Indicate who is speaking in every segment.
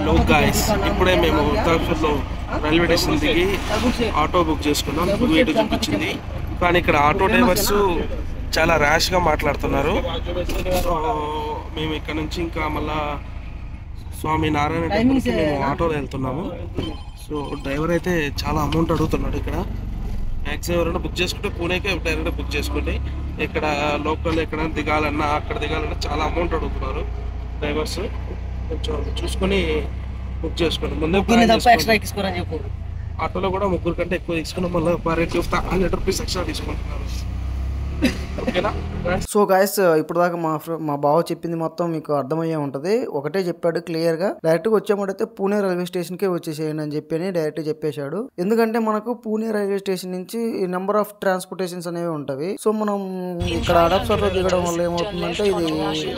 Speaker 1: Hello guys, ఇప్పుడే మేము ఉత్తరాఖండ్లో రైల్వే స్టేషన్ దిగి ఆటో బుక్ చేసుకున్నాం. వీడియో చూపించింది, కానీ ఇక్కడ ఆటో డ్రైవర్స్ చాలా ర్యాష్గా మాట్లాడుతున్నారు. సో మేము ఇక్కడ నుంచి ఇంకా మళ్ళా స్వామి నారాయణ టెంపుల్కి మేము ఆటోలో వెళ్తున్నాము. సో డ్రైవర్ అయితే చాలా అమౌంట్ అడుగుతున్నాడు. ఇక్కడ మ్యాక్సిమం ఎవరైనా బుక్ చేసుకుంటే పూణేకే డైరెక్ట్గా బుక్ చేసుకోండి. ఇక్కడ లోకల్ ఎక్కడ దిగాలన్నా అక్కడ దిగాలన్నా చాలా అమౌంట్ అడుగుతున్నారు డ్రైవర్స్. కొంచెం చూసుకొని బుక్ చేసుకోండి. ముందే ఆటోలో కూడా ముగ్గురు కంటే ఎక్కువ తీసుకున్నాం. మళ్ళీ పర్ రేట్ చూస్తే 100 రూపీస్ ఎక్స్ట్రా తీసుకుంటున్నారు.
Speaker 2: సో గైస్, ఇప్పుడు దాకా మా బావ చెప్పింది మొత్తం మీకు అర్థమయ్యే ఉంటది. ఒకటే చెప్పాడు క్లియర్ గా, డైరెక్ట్ గా వచ్చామంటే పూణే రైల్వే స్టేషన్ కే వచ్చేసేయండి అని చెప్పి డైరెక్ట్ చెప్పేశాడు. ఎందుకంటే మనకు పూణే రైల్వే స్టేషన్ నుంచి నెంబర్ ఆఫ్ ట్రాన్స్పోర్టేషన్స్ అనేవి ఉంటవి. సో మనం ఇక్కడ అడాప్సర్ లో దిగడం వల్ల ఏమవుతుందంటే ఇది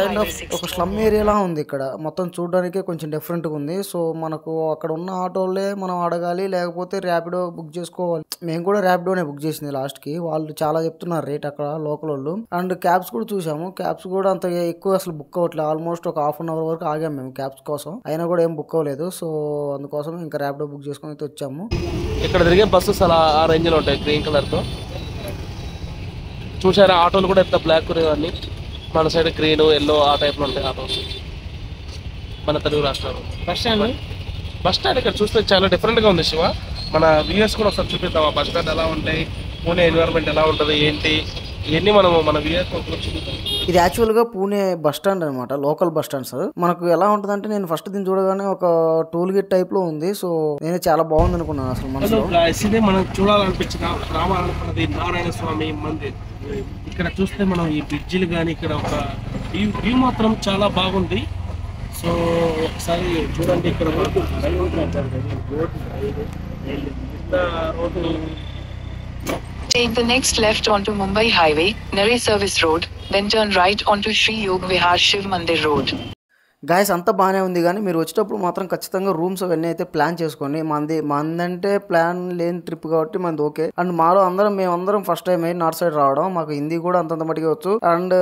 Speaker 2: కైండ్ ఆఫ్ ఒక స్లమ్ ఏరియాలా ఉంది. ఇక్కడ మొత్తం చూడడానికి కొంచెం డిఫరెంట్ గా ఉంది. సో మనకు అక్కడ ఉన్న ఆటోలే మనం అడగాలి, లేకపోతే ర్యాపిడో బుక్ చేసుకోవాలి. మేము కూడా ర్యాపిడోనే బుక్ చేసింది లాస్ట్ కి. వాళ్ళు చాలా చెప్తున్నారు రేట్ అక్కడ లోకల్ వాళ్ళు. అండ్ క్యాబ్స్ కూడా చూసాము, క్యాబ్స్ కూడా అంత ఎక్కువ అసలు బుక్ అవ్వట్లేదు. ఆల్మోస్ట్ ఒక హాఫ్ అన్ అవర్ వరకు ఆగాము మేము క్యాబ్స్ కోసం, అయినా కూడా ఏం బుక్ అవ్వలేదు. సో అందుకోసం ఇంకా ర్యాపిడో బుక్ చేసుకుని అయితే వచ్చాము.
Speaker 1: ఇక్కడ తిరిగే బస్సెస్ అలా ఆ రేంజ్ లో ఉంటాయి, గ్రీన్ కలర్ తో. చూసారా ఆటోలు కూడా ఎంత బ్లాక్ అన్ని, మన సైడ్ గ్రీన్ ఎల్లో ఆ టైప్ లో ఉంటాయి ఆటోస్ మన తెలుగు రాష్ట్రాలు. బస్ స్టాండ్ ఇక్కడ చూస్తే చాలా డిఫరెంట్ గా ఉంది శివ. మన వ్యూఎస్ కూడా ఒకసారి చూపిద్దాం ఆ బస్ స్టాండ్ ఎలా ఉంటాయి, పూణే ఎన్విరాన్మెంట్ ఎలా ఉంటుంది ఏంటి, ఇవన్నీ మనం మన వ్యూఎస్ చూపిద్దాం.
Speaker 2: ఇది యాక్చువల్ గా పూణే బస్ స్టాండ్ అనమాట, లోకల్ బస్ స్టాండ్ సార్. మనకు ఎలా ఉంటుంది అంటే, నేను ఫస్ట్ దీన్ని చూడగానే ఒక టోల్ గేట్ టైప్ లో ఉంది. సో నేను చాలా బాగుంది అనుకున్నాను అసలు మనసులో.
Speaker 1: ఇదే మనం చూడాలనిపించిన రావాలనుకున్నది నారాయణ స్వామి మందిర్. ఇక్కడ చూస్తే మనం ఈ బ్రిడ్జిలు కానీ ఇక్కడ ఒక వ్యూ మాత్రం చాలా బాగుంది. సో ఒకసారి చూడండి, ఇక్కడ road.
Speaker 3: Take the next left onto Mumbai Highway, Nare Service Road, then turn right onto Sri Yog Vihar Shiv Mandir Road.
Speaker 2: Guys అంతా బాగానే ఉంది, కానీ మీరు వచ్చేటప్పుడు మాత్రం ఖచ్చితంగా రూమ్స్ అవన్నీ అయితే ప్లాన్ చేసుకోండి. మందంటే ప్లాన్ లేని ట్రిప్ కాబట్టి మనది ఓకే. అండ్ మాలో మేమందరం ఫస్ట్ టైం నార్త్ సైడ్ రావడం, మాకు హిందీ కూడా అంతంత మటుకే వచ్చు. అండ్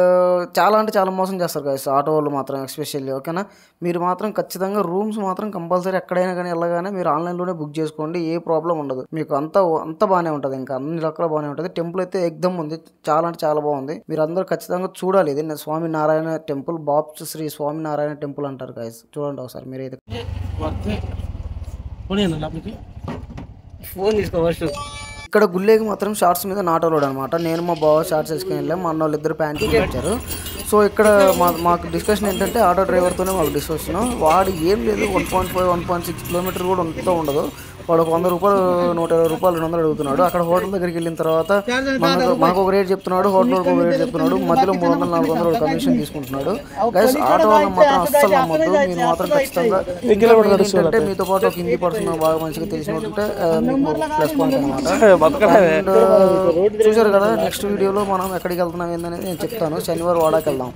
Speaker 2: చాలా అంటే చాలా మోసం చేస్తారు గాయస్ ఆటో వాళ్ళు మాత్రం ఎస్పెషల్లీ. ఓకేనా, మీరు మాత్రం ఖచ్చితంగా రూమ్స్ మాత్రం కంపల్సరీ ఎక్కడైనా కానీ వెళ్ళగానే మీరు ఆన్లైన్లోనే బుక్ చేసుకోండి. ఏ ప్రాబ్లం ఉండదు మీకు, అంత బాగానే ఉంటుంది. ఇంకా అన్ని రకాల బాగానే ఉంటుంది. టెంపుల్ అయితే ఎగ్దమ్ ఉంది, చాలా అంటే చాలా బాగుంది. మీరు అందరూ ఖచ్చితంగా చూడాలి. ఇది స్వామి నారాయణ టెంపుల్, బాబ్స్ శ్రీ స్వామి నారాయణ టెంపుల్ అంటారు గైస్. చూడండి ఒకసారి మీరు అయితే. ఇక్కడ గుళ్ళేకి మాత్రం షార్ట్స్ మీద నాట్ అలౌడ్ అనమాట. నేను మా బావ షార్ట్స్ వేసుకుని వెళ్ళాం, మా అన్న వాళ్ళు ఇద్దరు ప్యాంట్ ఇచ్చారు. సో ఇక్కడ మాకు డిస్కషన్ ఏంటంటే, ఆటో డ్రైవర్తోనే మాకు డిస్కషన్. వాడు ఏం లేదు 1.5 1.6 కిలోమీటర్ కూడా అంతా ఉండదు. వాడు 100 రూపాయలు 120 రూపాయలు 200 అడుగుతున్నాడు. అక్కడ హోటల్ దగ్గరికి వెళ్ళిన తర్వాత మాకు ఒక రేట్ చెప్తున్నాడు, హోటల్ ఒక రేట్ చెప్తున్నాడు. మధ్యలో 300 400 కమిషన్ తీసుకుంటున్నాడు. గైస్ ఆటో వాళ్ళని మాత్రం అస్సలు నమ్మద్దు. మీరు మాత్రం ఖచ్చితంగా ఏంటంటే, మీతో పాటు ఒక హిందీ పర్సన్ బాగా మంచిగా తెలిసినట్టుంటే మీకు ప్లస్ పాయింట్ అనమాట. అండ్ చూసారు కదా, నెక్స్ట్ వీడియోలో మనం ఎక్కడికి వెళ్తున్నాం ఏందనేది నేను చెప్తాను. శనివారం వాడాకి వెళ్దాం.